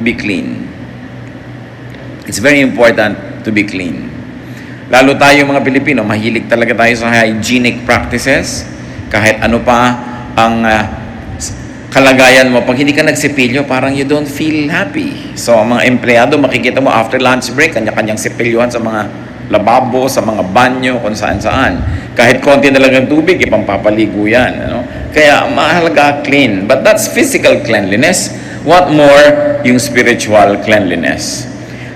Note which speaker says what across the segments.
Speaker 1: be clean. It's very important to be clean. Lalo tayo mga Pilipino, mahilig talaga tayo sa hygienic practices. Kahit ano pa ang kalagayan mo, pag hindi ka nagsipilyo, parang you don't feel happy. So, ang mga empleyado, makikita mo after lunch break, kanya-kanyang sipilyohan sa mga lababo, sa mga banyo, kung saan-saan. Kahit konti na lang ng tubig, ipampapaligo yan. Ano? Kaya, mahalaga clean. But that's physical cleanliness. What more, yung spiritual cleanliness.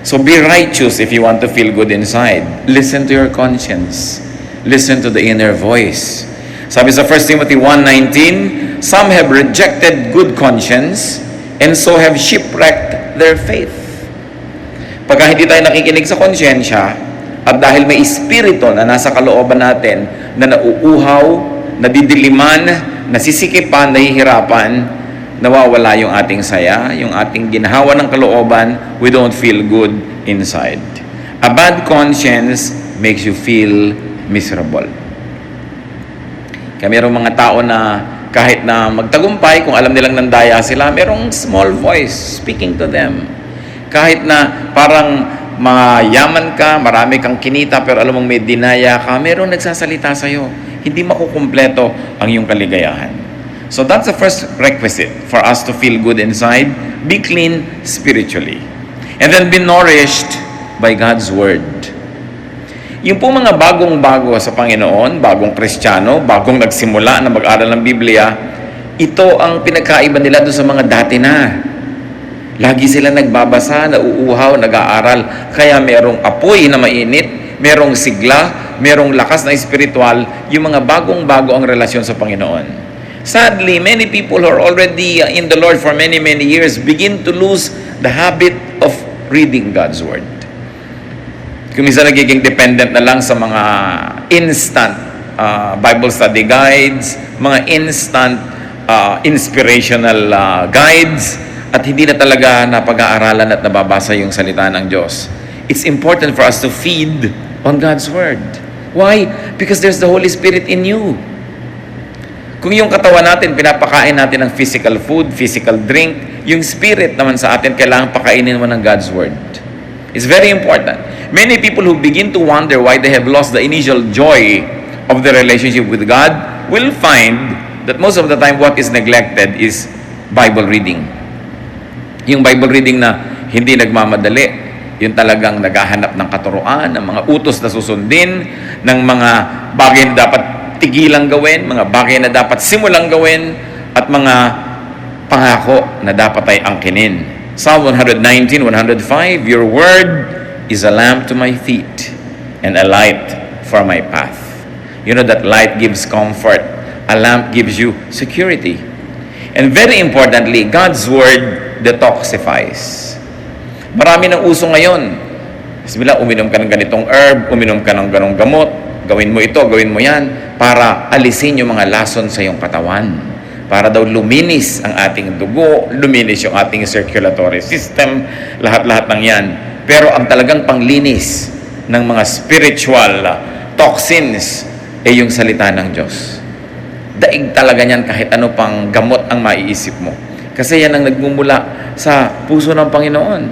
Speaker 1: So, be righteous if you want to feel good inside. Listen to your conscience. Listen to the inner voice. Sabi sa 1 Timothy 1:19, some have rejected good conscience and so have shipwrecked their faith. Pagka hindi tayo nakikinig sa konsyensya at dahil may espiritu na nasa kalooban natin na nauuhaw, nadidiliman, nasisikipan, nahihirapan, nawawala yung ating saya, yung ating ginhawa ng kalooban, we don't feel good inside. A bad conscience makes you feel miserable. Kaya mayroong mga tao na kahit na magtagumpay, kung alam nilang nandaya sila, mayroong small voice speaking to them. Kahit na parang mayaman ka, marami kang kinita, pero alam mong may dinaya ka, mayroong nagsasalita sa'yo. Hindi makukumpleto ang iyong kaligayahan. So that's the first requisite for us to feel good inside. Be clean spiritually. And then be nourished by God's Word. Yung po mga bagong-bago sa Panginoon, bagong Kristiyano, bagong nagsimula na mag-aral ng Biblia, ito ang pinagkaiba nila doon sa mga dati na. Lagi sila nagbabasa, nauuhaw, nag-aaral. Kaya merong apoy na mainit, merong sigla, merong lakas na espiritual, yung mga bagong-bago ang relasyon sa Panginoon. Sadly, many people who are already in the Lord for many, many years begin to lose the habit of reading God's Word. Kung minsan nagiging dependent na lang sa mga instant Bible study guides, mga instant inspirational guides, at hindi na talaga napag-aaralan at nababasa yung salita ng Diyos. It's important for us to feed on God's Word. Why? Because there's the Holy Spirit in you. Kung yung katawan natin, pinapakain natin ng physical food, physical drink, yung spirit naman sa atin, kailangan pakainin mo ng God's Word. It's very important. Many people who begin to wonder why they have lost the initial joy of the relationship with God will find that most of the time what is neglected is Bible reading. Yung Bible reading na hindi nagmamadali, yung talagang naghahanap ng katuruan, ng mga utos na susundin, ng mga bagay na dapat tigilang gawin, mga bagay na dapat simulang gawin, at mga pangako na dapat ay angkinin. Psalm 119:105, your word is a lamp to my feet and a light for my path. You know that light gives comfort. A lamp gives you security. And very importantly, God's word detoxifies. Marami ng uso ngayon. Bismillah, uminom ka ng ganitong herb, uminom ka ng ganong gamot, gawin mo ito, gawin mo yan, para alisin yung mga lason sa iyong katawan. Para daw luminis ang ating dugo, luminis yung ating circulatory system, lahat-lahat ng yan. Pero ang talagang panglinis ng mga spiritual toxins ay yung salita ng Diyos. Daig talaga niyan kahit ano pang gamot ang maiisip mo. Kasi yan ang nagmumula sa puso ng Panginoon.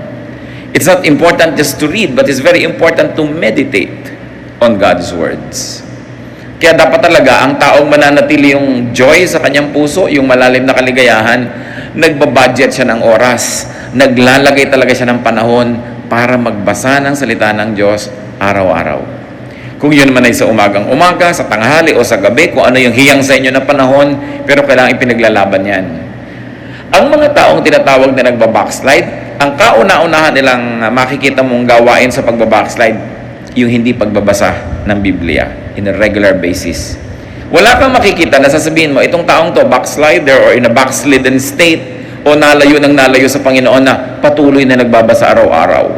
Speaker 1: It's not important just to read, but it's very important to meditate on God's words. Kaya dapat talaga ang taong mananatili yung joy sa kanyang puso, yung malalim na kaligayahan, nagbabudget siya ng oras, naglalagay talaga siya ng panahon para magbasa ng salita ng Diyos araw-araw. Kung yun man ay sa umagang-umaga, sa tanghali o sa gabi, kung ano yung hiyang sa inyo na panahon, pero kailangan ipinaglalaban yan. Ang mga taong tinatawag na nagbabackslide, ang kauna-unahan nilang makikita mong gawain sa pagbabackslide, yung hindi pagbabasa ng Biblia in a regular basis. Wala kang makikita na sasabihin mo, itong taong to, backslider or in a backslidden state, o nalayo sa Panginoon na patuloy na nagbabasa araw-araw.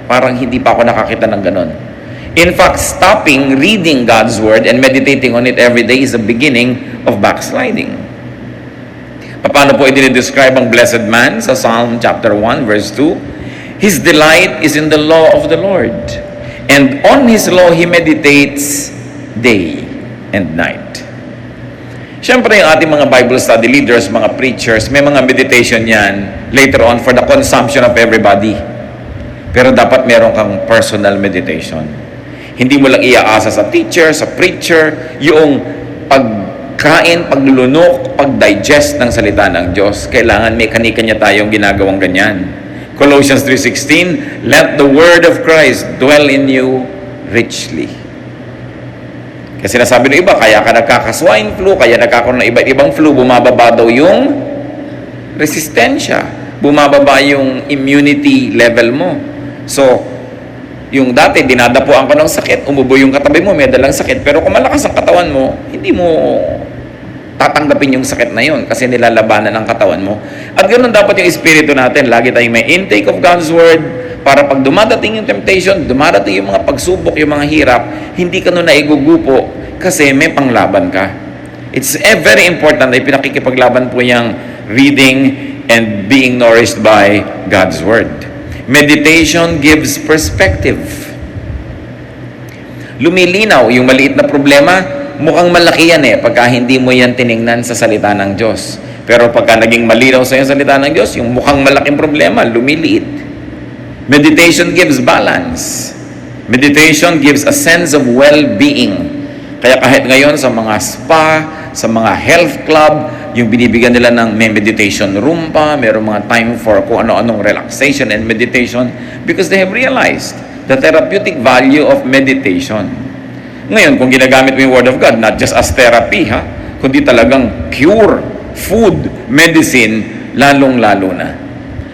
Speaker 1: Parang hindi pa ako nakakita ng ganon. In fact, stopping reading God's Word and meditating on it every day is the beginning of backsliding. Paano po i-describe ang blessed man sa Psalm chapter 1, verse 2? His delight is in the law of the Lord, and on His law He meditates day and night. Siyempre, yung ating mga Bible study leaders, mga preachers, may mga meditation yan later on for the consumption of everybody. Pero dapat meron kang personal meditation. Hindi mo lang iaasa sa teacher, sa preacher, yung pagkain, paglulunok, pag-digest ng salita ng Diyos. Kailangan may kanya tayong ginagawang ganyan. Colossians 3:16, let the word of Christ dwell in you richly. Kasi sinasabi ng iba, kaya ka nagkaka-swine flu, kaya nagkakaroon ng iba't ibang flu, bumababa daw yung resistensya, bumababa yung immunity level mo. So, yung dati, dinadapuan ka ng sakit, umubo yung katabi mo, may dalang sakit, pero kung malakas ang katawan mo, hindi mo tatanggapin yung sakit na yun kasi nilalabanan ng katawan mo. At ganoon dapat yung espiritu natin. Lagi tayong may intake of God's Word para pag dumadating yung temptation, dumadating yung mga pagsubok, yung mga hirap, hindi ka nun naigugupo kasi may panglaban ka. It's very important na pinakikipaglaban po yung reading and being nourished by God's Word. Meditation gives perspective. Lumilinaw yung maliit na problema, mukhang malaki yan pagka hindi mo yan tiningnan sa salita ng Diyos. Pero pagka naging malinaw sa yung salita ng Diyos, yung mukhang malaking problema, lumiliit. Meditation gives balance. Meditation gives a sense of well-being. Kaya kahit ngayon sa mga spa, sa mga health club, yung binibigyan nila ng may meditation room pa, mayroong mga time for kung ano-anong relaxation and meditation because they have realized the therapeutic value of meditation. Ngayon, kung ginagamit mo yung Word of God, not just as therapy, kundi talagang cure, food, medicine, lalong-lalo na.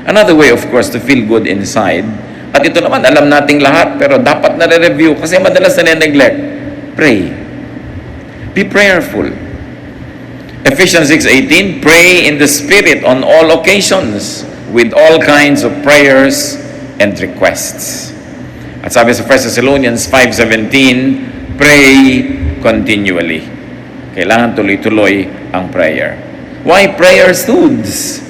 Speaker 1: Another way, of course, to feel good inside, at ito naman, alam nating lahat, pero dapat na-review kasi madalas na-neglect. Pray. Be prayerful. Ephesians 6:18, pray in the Spirit on all occasions with all kinds of prayers and requests. At sabi sa 1 Thessalonians 5:17, pray continually. Kailangan tuloy-tuloy ang prayer. Why prayer soothes?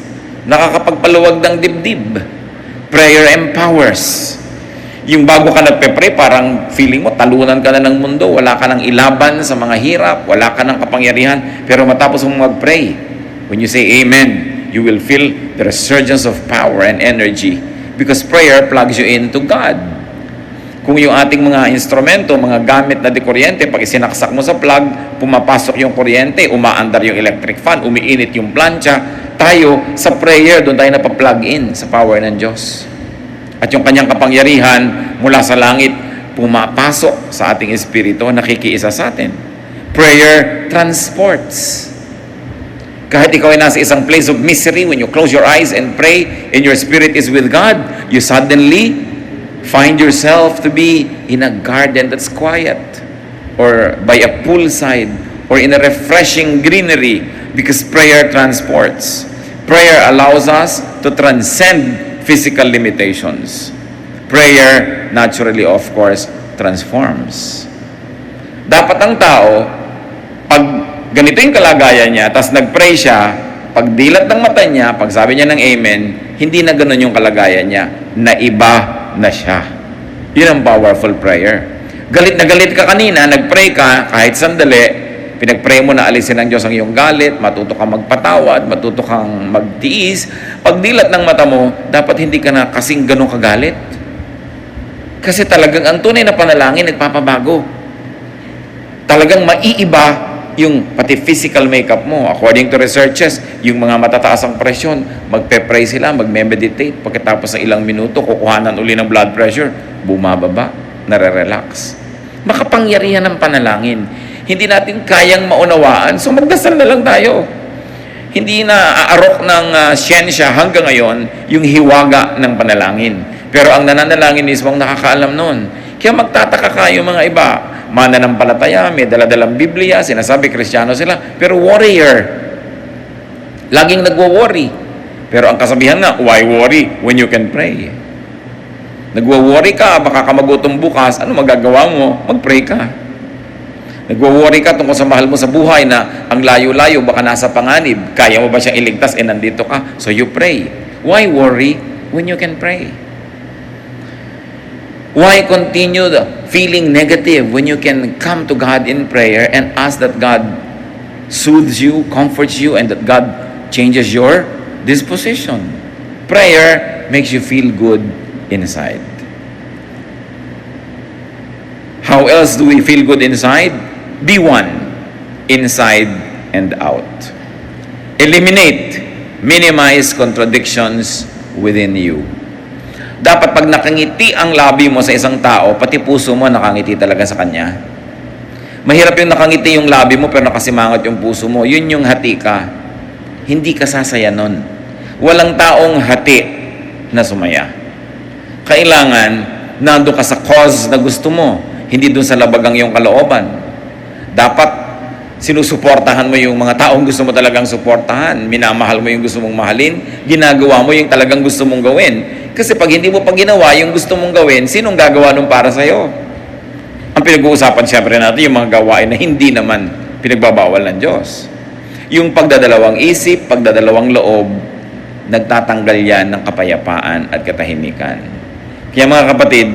Speaker 1: Nakakapagpaluwag ng dibdib. Prayer empowers. Yung bago ka nagpe-pray, parang feeling mo, talunan ka na ng mundo, wala ka ng ilaban sa mga hirap, wala ka ng kapangyarihan, pero matapos mong mag-pray, when you say amen, you will feel the resurgence of power and energy because prayer plugs you into God. Kung yung ating mga instrumento, mga gamit na di kuryente, pag isinaksak mo sa plug, pumapasok yung kuryente, umaandar yung electric fan, umiinit yung plancha, tayo sa prayer, doon tayo napaplug in sa power ng Diyos. At yung kanyang kapangyarihan mula sa langit, pumapasok sa ating espiritu, nakikiisa sa atin. Prayer transports. Kahit ikaw ay nasa isang place of misery, when you close your eyes and pray, and your spirit is with God, you suddenly find yourself to be in a garden that's quiet, or by a poolside, or in a refreshing greenery, because prayer transports. Prayer allows us to transcend physical limitations. Prayer, naturally, of course, transforms. Dapat ang tao, pag ganito yung kalagayan niya, tapos nag-pray siya, pag dilat ng mata niya, pag sabi niya ng amen, hindi na ganun yung kalagayan niya, naiba na siya. Yun ang powerful prayer. Galit na galit ka kanina, nag-pray ka, kahit sandali, pinag-pray mo na alisin ng Diyos ang iyong galit, matuto kang magpatawad, matuto kang magtiis. Pag dilat ng mata mo, dapat hindi ka na kasing ganun kagalit. Kasi talagang ang tunay na panalangin, nagpapabago. Talagang maiiba yung pati physical makeup mo. According to researches, yung mga matataas ang presyon, magpe-pray sila, magme-meditate. Pagkatapos ng ilang minuto, kukuhanan uli ng blood pressure, bumababa, nare-relax. Makapangyarihan ng panalangin. Hindi natin kayang maunawaan, so magdasal na lang tayo. Hindi na aarok ng siyensya hanggang ngayon yung hiwaga ng panalangin. Pero ang nananalangin mismo ang nakakaalam nun. Kaya magtataka kayo mga iba, mananampalataya, may daladalang Biblia, sinasabi Kristiyano sila, pero warrior. Laging nagwo-worry. Pero ang kasabihan nga, why worry when you can pray? Nagwo-worry ka, baka ka magutom bukas, ano magagawa mo? Mag-pray ka. Nagwo-worry ka tungkol sa mahal mo sa buhay na ang layo-layo, baka nasa panganib. Kaya mo ba siyang iligtas? Nandito ka. So you pray. Why worry when you can pray? Why continue feeling negative when you can come to God in prayer and ask that God soothes you, comforts you, and that God changes your disposition. Prayer makes you feel good inside. How else do we feel good inside? Be one, inside and out. Eliminate, minimize contradictions within you. Dapat pag nakangiti ang labi mo sa isang tao, pati puso mo nakangiti talaga sa kanya. Mahirap yung nakangiti yung labi mo pero nakasimangot yung puso mo. Yun yung hati ka. Hindi ka sasaya nun. Walang taong hati na sumaya. Kailangan, nando ka sa cause na gusto mo. Hindi dun sa labagang yung kalooban. Dapat, sinusuportahan mo yung mga taong gusto mo talagang suportahan. Minamahal mo yung gusto mong mahalin. Ginagawa mo yung talagang gusto mong gawin. Kasi pag hindi mo pa ginawa yung gusto mong gawin, sinong gagawa nun para sa'yo? Ang pinag-uusapan siyempre natin yung mga gawain na hindi naman pinagbabawal ng Diyos. Yung pagdadalawang isip, pagdadalawang loob, nagtatanggal yan ng kapayapaan at katahimikan. Kaya mga kapatid,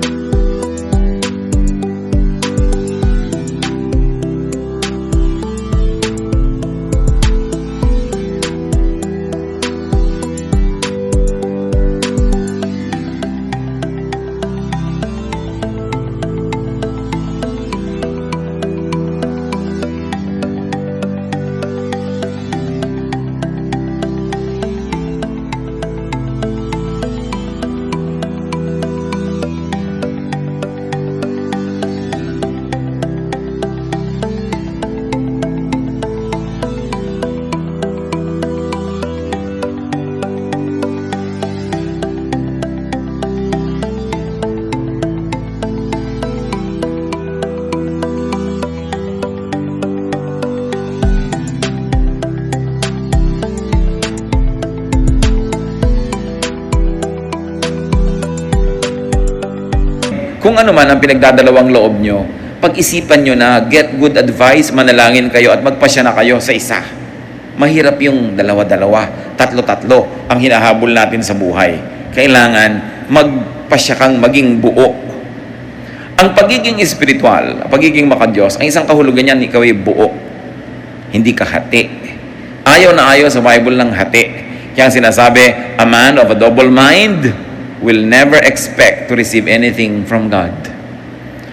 Speaker 1: kung ano man ang pinagdadalawang loob nyo, pag-isipan nyo na get good advice, manalangin kayo at magpasya na kayo sa isa. Mahirap yung dalawa-dalawa, tatlo-tatlo ang hinahabol natin sa buhay. Kailangan magpasya kang maging buo. Ang pagiging espiritual, ang pagiging makadiyos, ang isang kahulugan niyan, ikaw ay buo. Hindi ka hati. Ayaw na ayaw sa Bible ng hati. Kaya sinasabi, a man of a double mind will never expect to receive anything from God.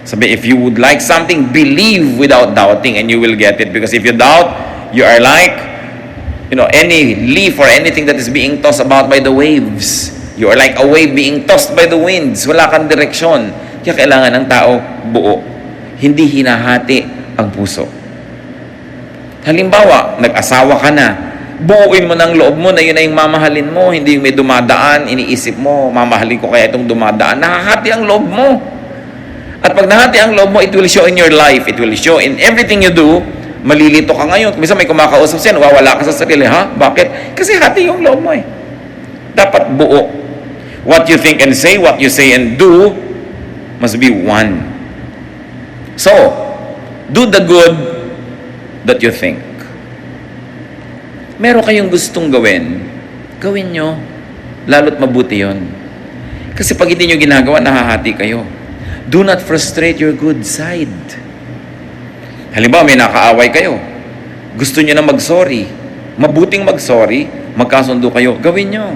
Speaker 1: Sabi, if you would like something, believe without doubting and you will get it. Because if you doubt, you are like, any leaf or anything that is being tossed about by the waves. You are like a wave being tossed by the winds. Wala kang direksyon. Kaya kailangan ng tao buo. Hindi hinahati ang puso. Halimbawa, nag-asawa ka na, buuin mo ng loob mo na yun na yung mamahalin mo, hindi yung may dumadaan, iniisip mo, mamahalin ko kaya itong dumadaan. Nahahati ang loob mo. At pag nahati ang loob mo, it will show in your life. It will show in everything you do. Malilito ka ngayon. Minsan may kumakausap sa'yo, nawawala ka sa sarili. Ha? Bakit? Kasi hati yung loob mo eh. Dapat buo. What you think and say, what you say and do, must be one. So, do the good that you think. Meron kayong gustong gawin, gawin nyo. Lalo't mabuti yon. Kasi pag hindi nyo ginagawa, nahahati kayo. Do not frustrate your good side. Halimbawa, may nakaaway kayo. Gusto nyo na mag-sorry. Mabuting mag-sorry, magkasundo kayo. Gawin nyo.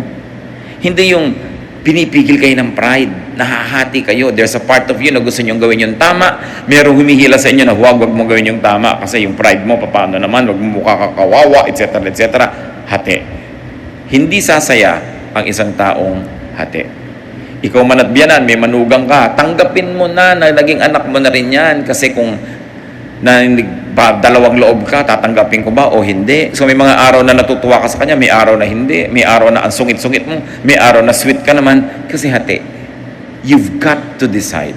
Speaker 1: Hindi yung pinipigil kayo ng pride. Nahahati kayo. There's a part of you na gusto nyo gawin yung tama. Merong humihila sa inyo na wag mo gawin yung tama kasi yung pride mo, paano naman, wag mo mukha kakawawa, etc. etc. Hati. Hindi sasaya ang isang taong hati. Ikaw man at biyanan, may manugang ka, tanggapin mo na naging anak mo na rin yan kasi kung dalawang loob ka, tatanggapin ko ba o hindi? So may mga araw na natutuwa ka sa kanya, may araw na hindi, may araw na ang sungit-sungit mo, may araw na sweet ka naman kasi hati. You've got to decide.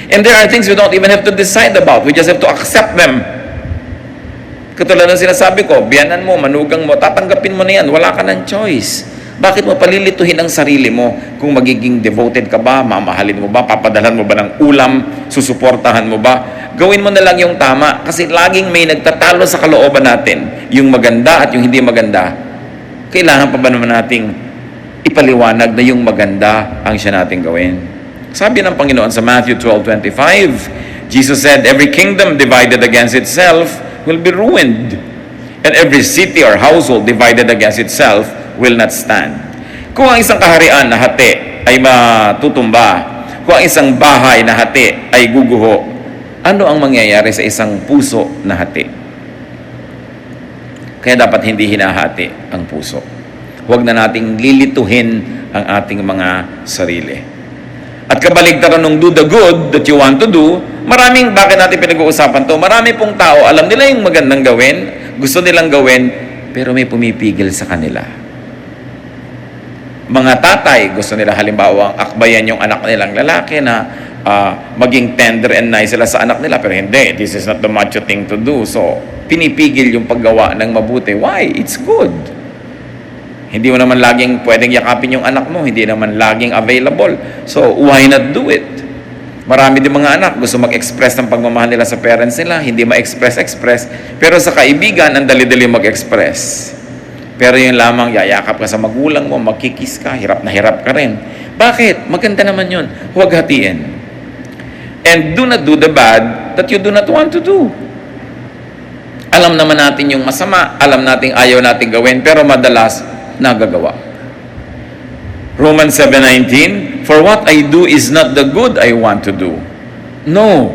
Speaker 1: And there are things we don't even have to decide about. We just have to accept them. Katulad ng sinasabi ko, biyanan mo, manugang mo, tatanggapin mo na yan. Wala ka ng choice. Bakit mo palilituhin ang sarili mo kung magiging devoted ka ba, mamahalin mo ba, papadalhan mo ba ng ulam, susuportahan mo ba? Gawin mo na lang yung tama kasi laging may nagtatalo sa kalooban natin. Yung maganda at yung hindi maganda. Kailangan pa ba naman nating ipaliwanag na yung maganda ang siya nating gawin? Sabi ng Panginoon sa Matthew 12:25, Jesus said, every kingdom divided against itself will be ruined. And every city or household divided against itself will not stand. Kung ang isang kaharian na hati ay matutumba, kung ang isang bahay na hati ay guguho, ano ang mangyayari sa isang puso na hati? Kaya dapat hindi hinahati ang puso. Huwag na nating lilituhin ang ating mga sarili. At kabaligtaran ng do the good that you want to do, bakit natin pinag-uusapan to? Marami pong tao, alam nila yung magandang gawin, gusto nilang gawin, pero may pumipigil sa kanila. Mga tatay, gusto nila halimbawa akbayan yung anak nilang lalaki na maging tender and nice sila sa anak nila, pero hindi, this is not the macho thing to do. So, pinipigil yung paggawa ng mabuti. Why? It's good. Hindi mo naman laging pwedeng yakapin yung anak mo, hindi naman laging available. So, why not do it? Marami din mga anak gusto mag-express ng pagmamahal nila sa parents nila, hindi ma-express. Pero sa kaibigan, ang dali-dali mag-express. Pero yun lamang, yayakap ka sa magulang mo, magkikis ka, hirap na hirap ka rin. Bakit? Maganda naman yun. Huwag hatiin. And do not do the bad that you do not want to do. Alam naman natin yung masama, alam natin ayaw natin gawin, pero madalas nagagawa. Romans 7:19, for what I do is not the good I want to do. No.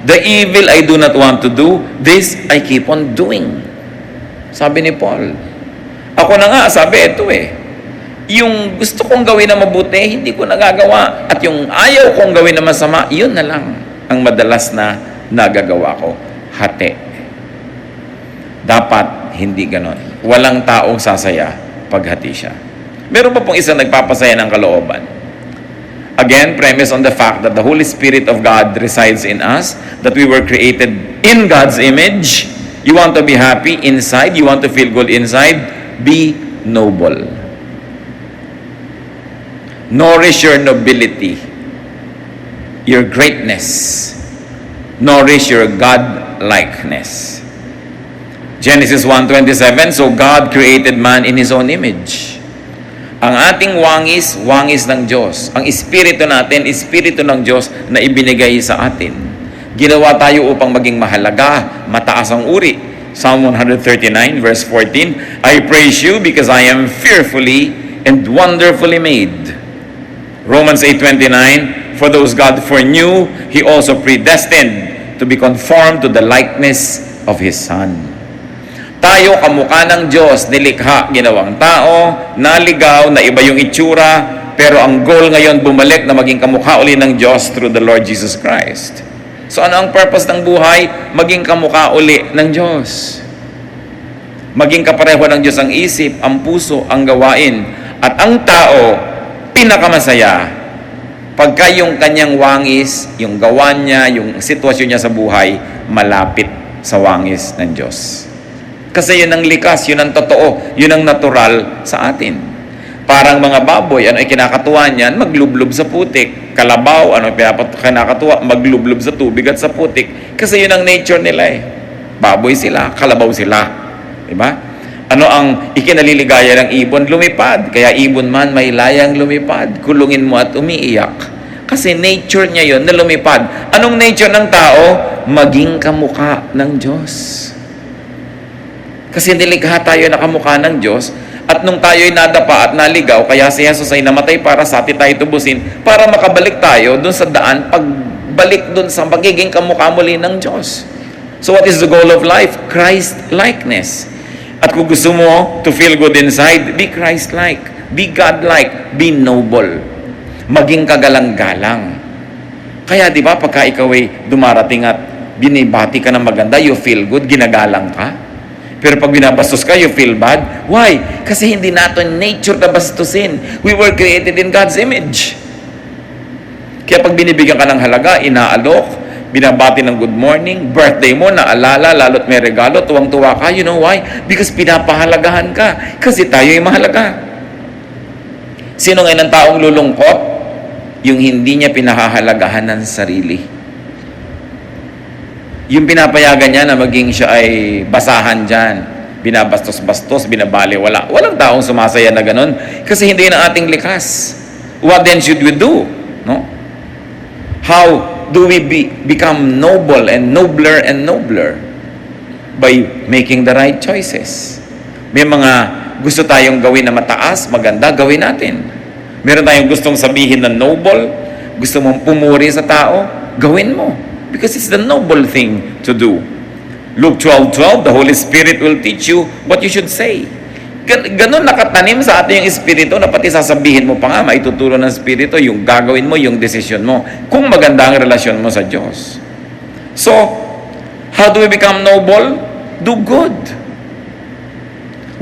Speaker 1: The evil I do not want to do, this I keep on doing. Sabi ni Paul. Ako na nga, sabi, ito yung gusto kong gawin na mabuti, hindi ko nagagawa. At yung ayaw kong gawin na masama, yun na lang ang madalas na nagagawa ko. Hati. Dapat hindi ganon. Walang taong sasaya paghati siya. Meron pa pong isang nagpapasaya ng kalooban. Again, premise on the fact that the Holy Spirit of God resides in us, that we were created in God's image. You want to be happy inside, you want to feel good inside, be noble. Nourish your nobility, your greatness. Nourish your God-likeness. Genesis 1:27, so God created man in His own image. Ang ating wangis, wangis ng Diyos. Ang espiritu natin, espiritu ng Diyos na ibinigay sa atin. Ginawa tayo upang maging mahalaga, mataas ang uri. Psalm 139 verse 14, I praise you because I am fearfully and wonderfully made. Romans 8:29, for those God foreknew, He also predestined to be conformed to the likeness of His Son. Tayo, kamukha ng Diyos, nilikha, ginawang tao, naligaw, na iba yung itsura, pero ang goal ngayon bumalik na maging kamukha uli ng Diyos through the Lord Jesus Christ. So ano ang purpose ng buhay? Maging kamukha uli ng Diyos. Maging kapareho ng Diyos ang isip, ang puso, ang gawain. At ang tao, pinakamasaya pagka yung kanyang wangis, yung gawa niya, yung sitwasyon niya sa buhay, malapit sa wangis ng Diyos. Kasi yun ang likas, yun ang totoo, yun ang natural sa atin. Parang mga baboy, ano ay kinakatuwa niyan? Maglublob sa putik. Kalabaw, ano ay kinakatuwa? Maglublob sa tubig at sa putik. Kasi yun ang nature nila Baboy sila, kalabaw sila. Diba? Ano ang ikinaliligaya ng ibon? Lumipad. Kaya ibon man may layang lumipad. Kulungin mo at umiiyak. Kasi nature niya yun na lumipad. Anong nature ng tao? Maging kamukha ng Diyos. Kasi nilikha tayo na kamukha ng Diyos. At nung tayo'y nadapa at naligaw, kaya si Jesus ay namatay para sa atin tayo tubusin, para makabalik tayo dun sa daan, pagbalik dun sa magiging kamukha muli ng Diyos. So what is the goal of life? Christ-likeness. At kung gusto mo to feel good inside, be Christ-like, be God-like, be noble. Maging kagalang-galang. Kaya di ba pagka ikaw ay dumarating at binibati ka ng maganda, you feel good, ginagalang ka? Pero pag binabastos ka, you feel bad. Why? Kasi hindi natin nature na bastusin. We were created in God's image. Kaya pag binibigyan ka ng halaga, inaalok, binabati ng good morning, birthday mo, naalala, lalo't may regalo, tuwang-tuwa ka. You know why? Because pinapahalagahan ka. Kasi tayo ay mahalaga. Sino ngayon ang taong lulungkot? Yung hindi niya pinahahalagahan ng sarili. Yung pinapayagan niya na maging siya ay basahan dyan, binabastos-bastos, binabaliwala. Walang taong sumasaya na ganun kasi hindi na ating likas. What then should we do? No? How do we become noble and nobler and nobler? by making the right choices. May mga gusto tayong gawin na mataas, maganda, gawin natin. Meron tayong gustong sabihin na noble, gusto mong pumuri sa tao, gawin mo. Because it's the noble thing to do. Luke 12:12, the Holy Spirit will teach you what you should say. Ganon nakatanim sa ating yung Espiritu na pati sasabihin mo pa nga, maituturo ng Espiritu, yung gagawin mo, yung desisyon mo, kung maganda ang relasyon mo sa Diyos. So, how do we become noble? Do good.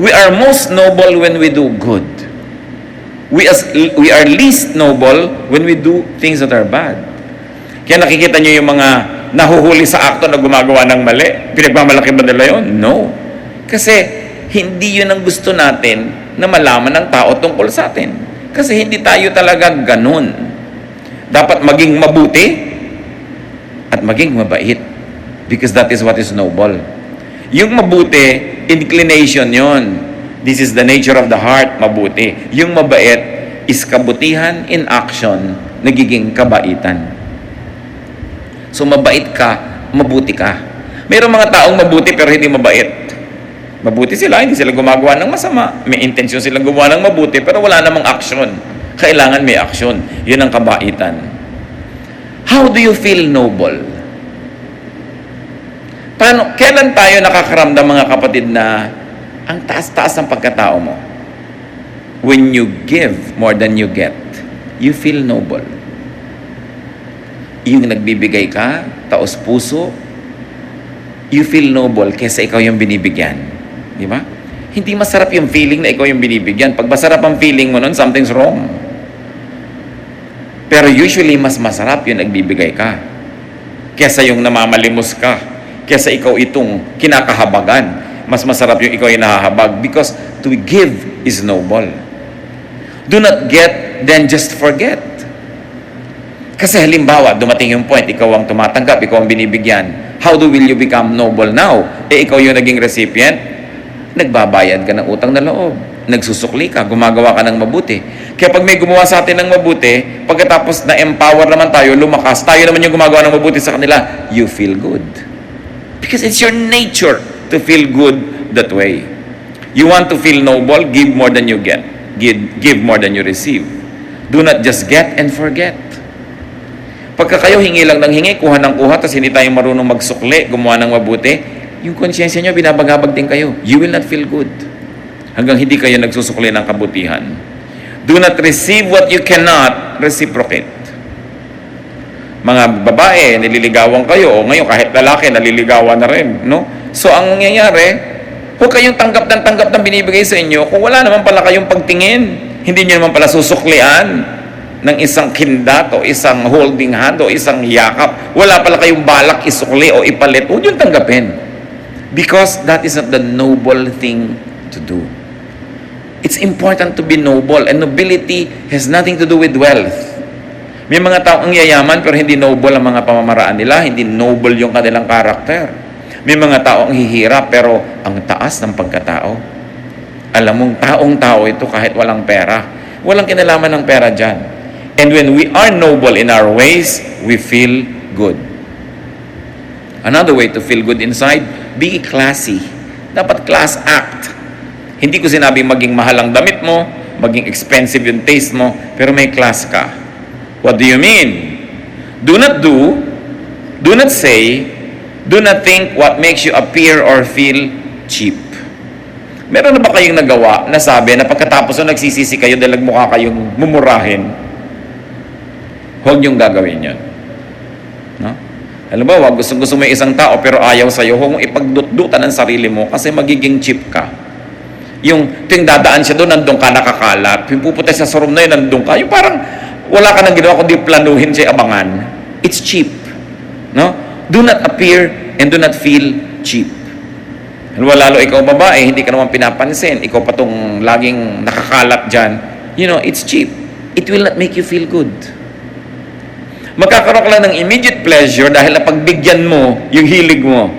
Speaker 1: We are most noble when we do good. We are least noble when we do things that are bad. Kaya nakikita nyo yung mga nahuhuli sa akto na gumagawa ng mali. Pinagmamalaki ba nila yun? No. Kasi hindi yun ang gusto natin na malaman ng tao tungkol sa atin. Kasi hindi tayo talaga ganun. Dapat maging mabuti at maging mabait. Because that is what is noble. Yung mabuti, inclination yon. This is the nature of the heart, mabuti. Yung mabait is kabutihan in action, nagiging kabaitan. So mabait ka, mabuti ka. Mayroong mga taong mabuti pero hindi mabait. Mabuti sila, hindi sila gumagawa ng masama. May intensyon silang gumawa ng mabuti pero wala namang action. Kailangan may action. Yun ang kabaitan. How do you feel noble? Kailan tayo nakakaramdam, mga kapatid, na ang taas-taas ng pagkatao mo? When you give more than you get, you feel noble. Yung nagbibigay ka, taos puso, you feel noble kesa ikaw yung binibigyan. Di ba? Hindi masarap yung feeling na ikaw yung binibigyan. Pag masarap ang feeling mo nun, something's wrong. Pero usually, mas masarap yung nagbibigay ka kesa yung namamalimos ka, kesa ikaw itong kinakahabagan. Mas masarap yung ikaw yung nahahabag because to give is noble. Do not get, then just forget. Kasi halimbawa, dumating yung point, ikaw ang tumatanggap, ikaw ang binibigyan. How will you become noble now? Ikaw yung naging recipient, nagbabayad ka ng utang na loob, nagsusukli ka, gumagawa ka ng mabuti. Kaya pag may gumawa sa atin ng mabuti, pagkatapos na-empower naman tayo, lumakas, tayo naman yung gumagawa ng mabuti sa kanila, you feel good. Because it's your nature to feel good that way. You want to feel noble, give more than you get. Give more than you receive. Do not just get and forget. Pagka kayo hingi lang ng hingi, kuha ng kuha, tapos hindi tayo marunong magsukli, gumawa ng mabuti, yung konsyensya nyo, binabagabag din kayo. You will not feel good. Hanggang hindi kayo nagsusukli ng kabutihan. Do not receive what you cannot reciprocate. Mga babae, nililigawan kayo, o ngayon kahit lalaki, naliligawan na rin. No? So, ang nangyayari, huwag kayong tanggap ng binibigay sa inyo kung wala naman pala kayong pagtingin. Hindi nyo naman pala susuklian ng isang kindat o isang holding hand o isang yakap. Wala pala kayong balak isukli o ipalit. Huwag yung tanggapin. Because that is not the noble thing to do. It's important to be noble. And nobility has nothing to do with wealth. May mga tao ang yayaman pero hindi noble ang mga pamamaraan nila. Hindi noble yung kanilang karakter. May mga tao ang hihirap pero ang taas ng pagkatao. Alam mong taong-tao ito kahit walang pera. Walang kinalaman ng pera dyan. And when we are noble in our ways, we feel good. Another way to feel good inside, be classy. Dapat class act. Hindi ko sinabing maging mahal ang damit mo, maging expensive yung taste mo, pero may class ka. What do you mean? Do not do, do not say, do not think what makes you appear or feel cheap. Meron na ba kayong nagawa na sabi na pagkatapos na nagsisisi kayo dahil nagmukha kayong mumurahin? Huwag niyong gagawin yun. No? Alam mo, gusto mo isang tao pero ayaw sa'yo, huwag mong ipagdutdutan ang sarili mo kasi magiging cheap ka. Yung dadaan siya doon, nandun ka nakakalat. Yung pupunta sa room na yun, nandun ka. Yung parang wala ka nang ginawa kundi planuhin siya abangan. It's cheap. No? Do not appear and do not feel cheap. Lalo ikaw babae, hindi ka naman pinapansin. Ikaw pa tong laging nakakalat dyan. You know, it's cheap. It will not make you feel good. Magkakaroon ka lang ng immediate pleasure dahil napagbigyan mo yung hilig mo.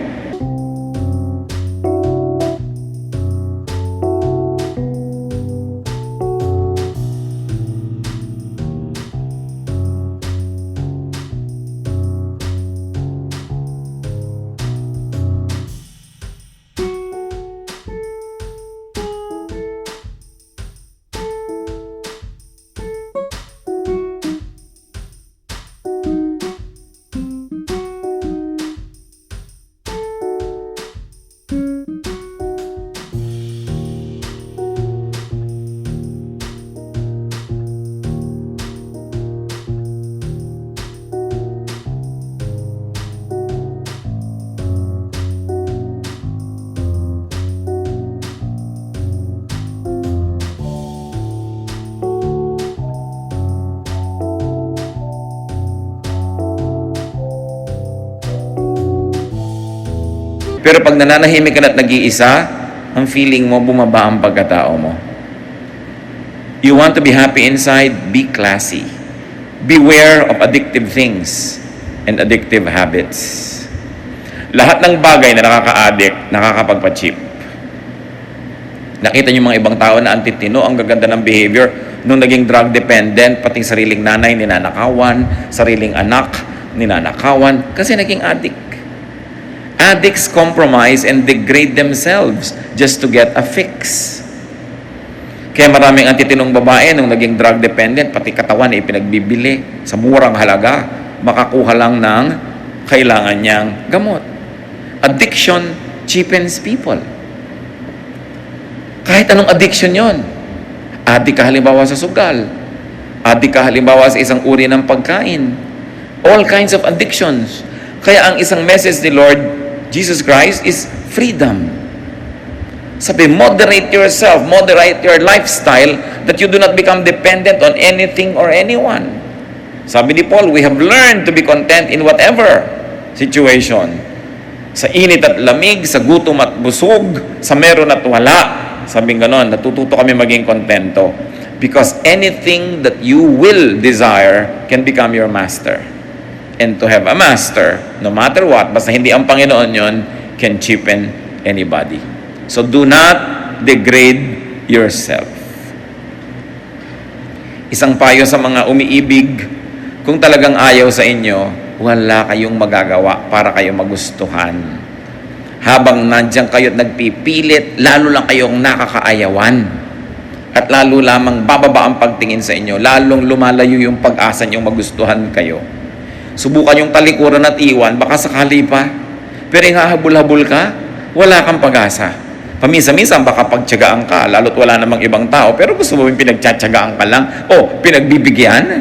Speaker 1: Pero pag nananahimik ka na at nag-iisa, ang feeling mo, bumaba ang pagkatao mo. You want to be happy inside? Be classy. Beware of addictive things and addictive habits. Lahat ng bagay na nakaka-addict, nakakapagpa-cheap. Nakita niyo mga ibang tao na antitino, ang gaganda ng behavior, nung naging drug dependent, pati sariling nanay ninanakawan, sariling anak ninanakawan, kasi naging addict. Addicts compromise and degrade themselves just to get a fix. Kaya maraming antitinong babae nung naging drug dependent, pati katawan ay pinagbibili sa murang halaga, makakuha lang ng kailangan niyang gamot. Addiction cheapens people. Kahit anong addiction yon. Addict ka halimbawa sa sugal. Addict ka halimbawa sa isang uri ng pagkain. All kinds of addictions. Kaya ang isang message ni Lord Jesus Christ is freedom. Sabi, moderate yourself, moderate your lifestyle that you do not become dependent on anything or anyone. Sabi ni Paul, we have learned to be content in whatever situation. Sa init at lamig, sa gutom at busog, sa meron at wala. Sabi ganon, natututo kami maging kontento. Because anything that you will desire can become your master. And to have a master, no matter what, basta hindi ang Panginoon yon, can cheapen anybody. So do not degrade yourself. Isang payo sa mga umiibig, kung talagang ayaw sa inyo, wala kayong magagawa para kayo magustuhan. Habang nandiyan kayo at nagpipilit, lalo lang kayong nakakaayawan. At lalo lamang bababa ang pagtingin sa inyo, lalong lumalayo yung pag-asa niyong magustuhan kayo. Subukan yung talikuran at iwan, baka sakali pa. Pero yung hahabol-habol ka, wala kang pag-asa. Paminsan-minsan baka pagtiyagaan ka, lalo't wala namang ibang tao, pero gusto mo yung pinagtiyatsagaan ka lang, o pinagbibigyan.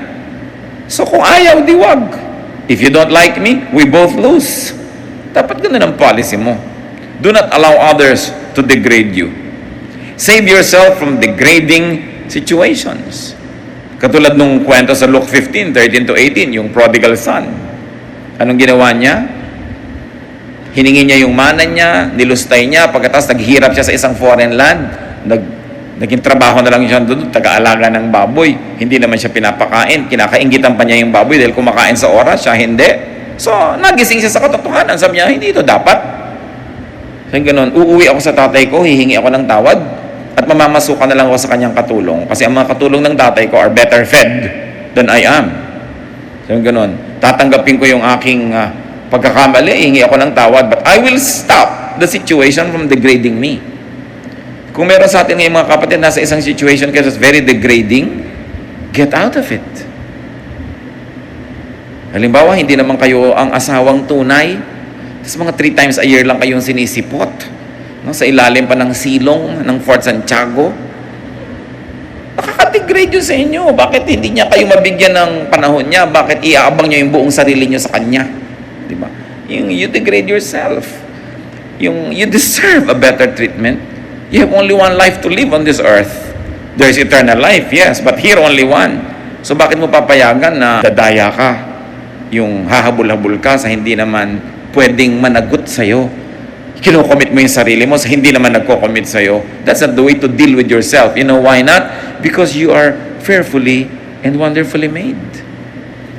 Speaker 1: So kung ayaw, di wag. If you don't like me, we both lose. Dapat ganun ang policy mo. Do not allow others to degrade you. Save yourself from degrading situations. Katulad nung kwento sa Luke 15:13-18, yung prodigal son. Anong ginawa niya? Hiningi niya yung mana niya, nilustay niya, pagkatapos naghirap siya sa isang foreign land, naging trabaho na lang siya doon, taga-alaga ng baboy. Hindi naman siya pinapakain. Kinakaingitan pa niya yung baboy dahil kumakain sa oras, siya hindi. So, nagising siya sa katotohanan. Sabi niya, hindi ito dapat. Sabi ganoon, uuwi ako sa tatay ko, hihingi ako ng tawad, at mamamasukan na lang ako sa kanyang katulong. Kasi ang mga katulong ng tatay ko are better fed than I am. Sabi ganoon, tatanggapin ko yung aking pagkakamali, hihingi ako ng tawad, but I will stop the situation from degrading me. Kung meron sa atin ngayong mga kapatid nasa isang situation kasi very degrading, get out of it. Halimbawa, hindi naman kayo ang asawang tunay, tapos mga 3 times a year lang kayong sinisipot, no? Sa ilalim pa ng silong ng Fort Santiago. Nakaka-degrade yun sa inyo. Bakit hindi niya kayo mabigyan ng panahon niya? Bakit iaabang niyo yung buong sarili niyo sa kanya? Diba? You degrade yourself. You deserve a better treatment. You have only one life to live on this earth. There is eternal life, yes, but here only one. So bakit mo papayagan na dadaya ka? Yung hahabol-habol ka sa hindi naman pwedeng managot sa'yo. Kino-commit mo yung sarili mo sa hindi naman nagko-commit sa'yo. That's not the way to deal with yourself. You know why not? Because you are fearfully and wonderfully made.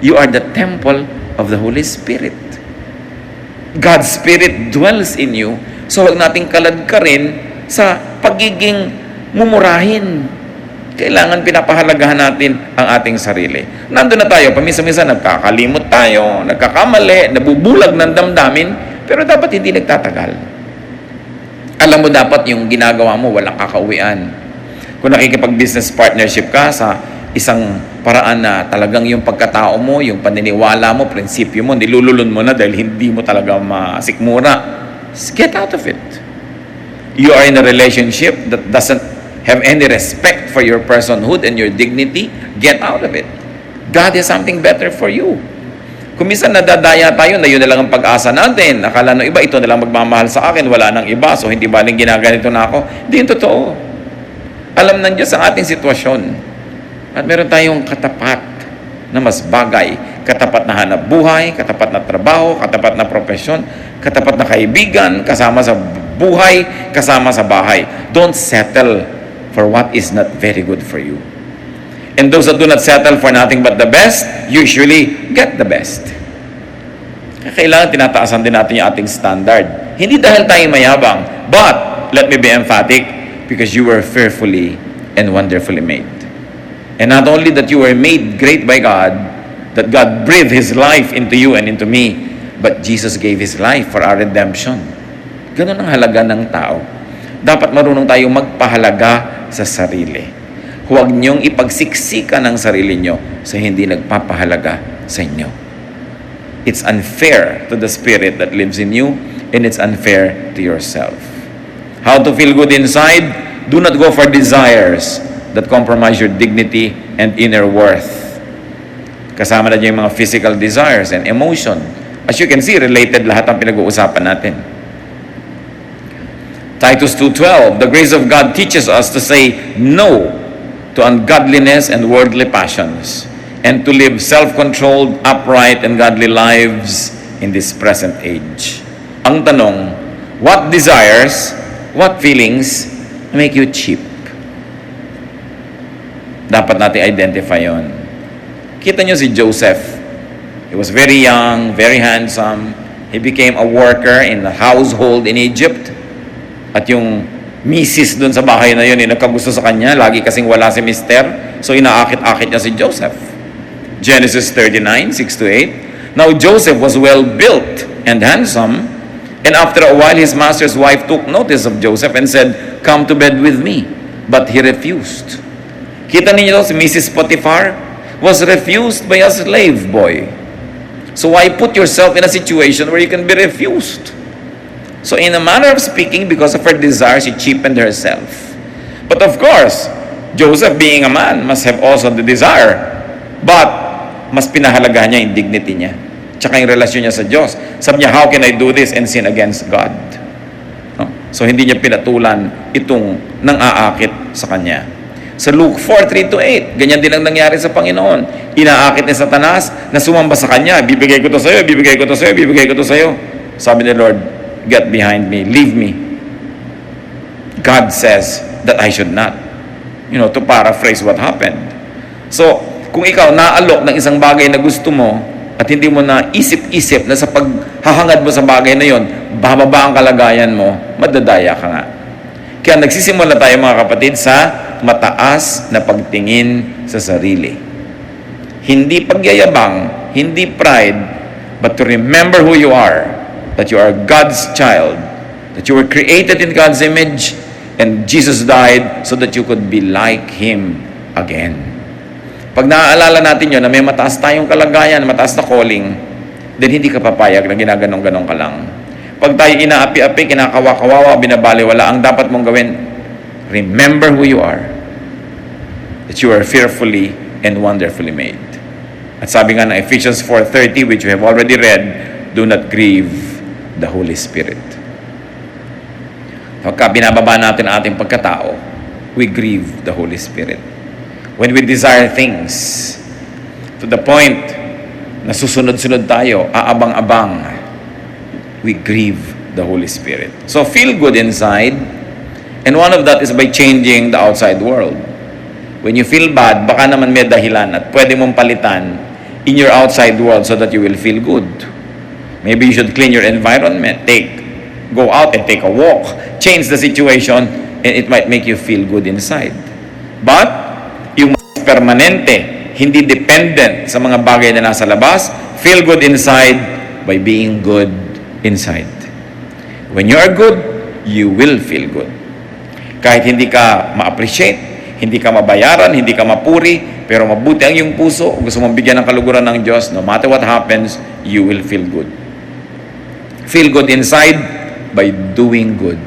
Speaker 1: You are the temple of the Holy Spirit. God's Spirit dwells in you. So huwag nating kalad ka rin sa pagiging mumurahin. Kailangan pinapahalagahan natin ang ating sarili. Nandun na tayo, paminsan-minsan nagkakalimot tayo, nagkakamali, nabubulag ng damdamin, pero dapat hindi nagtatagal. Alam mo dapat yung ginagawa mo, walang kakauwian. Kung nakikipag-business partnership ka sa isang paraan na talagang yung pagkatao mo, yung paniniwala mo, prinsipyo mo, nilululun mo na dahil hindi mo talaga masikmura, get out of it. You are in a relationship that doesn't have any respect for your personhood and your dignity, get out of it. God has something better for you. Kung minsan nadadaya tayo na yun na lang ang pag-asa natin, akala ng iba, ito na lang magmamahal sa akin, wala nang iba, so hindi baling ginaganito na ako. Hindi yung totoo. Alam ng Diyos ang ating sitwasyon. At meron tayong katapat na mas bagay. Katapat na hanap buhay, katapat na trabaho, katapat na profesyon, katapat na kaibigan, kasama sa buhay, kasama sa bahay. Don't settle for what is not very good for you. And those that do not settle for nothing but the best, usually get the best. Kailangan tinataasan din natin yung ating standard. Hindi dahil tayo mayabang, but, let me be emphatic, because you were fearfully and wonderfully made. And not only that you were made great by God, that God breathed His life into you and into me, but Jesus gave His life for our redemption. Ganun ang halaga ng tao. Dapat marunong tayong magpahalaga sa sarili. Huwag niyong ipagsiksikan ang sarili niyo sa hindi nagpapahalaga sa inyo. It's unfair to the Spirit that lives in you, and it's unfair to yourself. How to feel good inside? Do not go for desires that compromise your dignity and inner worth. Kasama na dyan yung mga physical desires and emotion. As you can see, related lahat ang pinag-uusapan natin. Titus 2:12, the grace of God teaches us to say no to ungodliness and worldly passions, and to live self-controlled, upright, and godly lives in this present age. Ang tanong, what desires, what feelings make you cheap? Dapat natin identify yon. Kita nyo si Joseph. He was very young, very handsome. He became a worker in the household in Egypt. At yung misis dun sa bahay na yun, nagkagusto sa kanya. Lagi kasing wala si mister. So inaakit-akit niya si Joseph. Genesis 39, 6-8. Now Joseph was well built and handsome. And after a while, his master's wife took notice of Joseph and said, "Come to bed with me." But he refused. Kita ninyo, si Mrs. Potiphar was refused by a slave boy. So why put yourself in a situation where you can be refused? So in a manner of speaking, because of her desire, she cheapened herself. But of course, Joseph being a man must have also the desire. But mas pinahalagahan niya yung dignity niya. Tsaka yung relasyon niya sa Diyos. Sabi niya, how can I do this and sin against God? No? So hindi niya pinatulan itong nang-aakit sa kanya. Sa Luke 4:3-8, ganyan din ang nangyari sa Panginoon. Inaakit ni Satanas na sumamba sa kanya. Bibigay ko to sa'yo, bibigay ko to sa'yo, bibigay ko to sa'yo. Sabi ni Lord, get behind me, leave me. God says that I should not. To paraphrase what happened. So, kung ikaw naalok ng isang bagay na gusto mo at hindi mo na isip-isip na sa paghahangad mo sa bagay na yon, bababa ang kalagayan mo, madadaya ka nga. Kaya nagsisimula tayo mga kapatid sa mataas na pagtingin sa sarili. Hindi pagyayabang, hindi pride, but to remember who you are, that you are God's child, that you were created in God's image, and Jesus died so that you could be like Him again. Pag naaalala natin yun, na may mataas tayong kalagayan, mataas na calling, then hindi ka papayag na ginaganong-ganong ka lang. Pag tayo inaapi-api, kinakawa-kawawa, binabaliwala, ang dapat mong gawin, remember who you are, that you are fearfully and wonderfully made. At sabi nga ng Ephesians 4:30, which we have already read, do not grieve the Holy Spirit. Pagka binababa natin ang ating pagkatao, we grieve the Holy Spirit. When we desire things to the point na susunod-sunod tayo, aabang-abang, we grieve the Holy Spirit. So feel good inside, and one of that is by changing the outside world. When you feel bad, baka naman may dahilan at pwede mong palitan in your outside world so that you will feel good. Maybe you should clean your environment, go out and take a walk, change the situation, and it might make you feel good inside. But yung permanente, hindi dependent sa mga bagay na nasa labas, feel good inside by being good inside. When you are good, you will feel good. Kahit hindi ka ma-appreciate, hindi ka mabayaran, hindi ka mapuri, pero mabuti ang iyong puso, gusto mong bigyan ng kaluguran ng Diyos, no matter what happens, you will feel good. Feel good inside by doing good.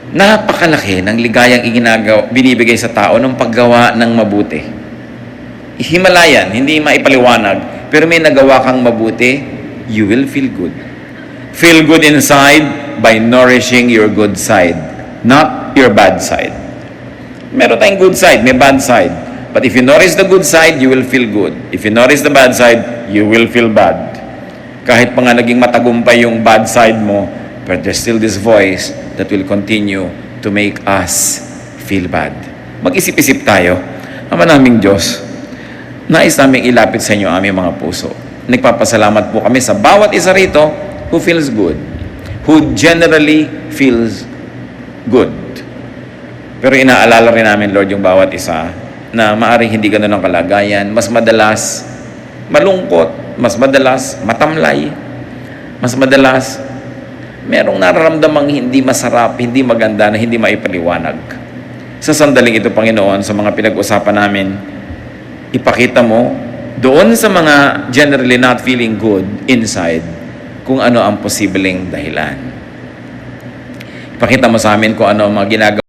Speaker 1: Napakalaki ng ligayang binibigay sa tao ng paggawa ng mabuti. Himalayan, hindi maipaliwanag, pero may nagawa kang mabuti, you will feel good. Feel good inside by nourishing your good side, not your bad side. Meron tayong good side, may bad side. But if you notice the good side, you will feel good. If you notice the bad side, you will feel bad. Kahit pa nga naging matagumpay yung bad side mo, but there's still this voice that will continue to make us feel bad. Mag-isip-isip tayo. Ama naming Diyos, nais naming ilapit sa inyo ang aming mga puso. Nagpapasalamat po kami sa bawat isa rito who feels good, who generally feels good. Pero inaalala rin namin, Lord, yung bawat isa na maaaring hindi ganun ang kalagayan, mas madalas malungkot, mas madalas matamlay, mas madalas merong nararamdamang hindi masarap, hindi maganda, na hindi maipaliwanag. Sa sandaling ito, Panginoon, sa mga pinag-usapan namin, ipakita mo doon sa mga generally not feeling good inside kung ano ang posibleng dahilan. Ipakita mo sa amin kung ano ang mga ginagawa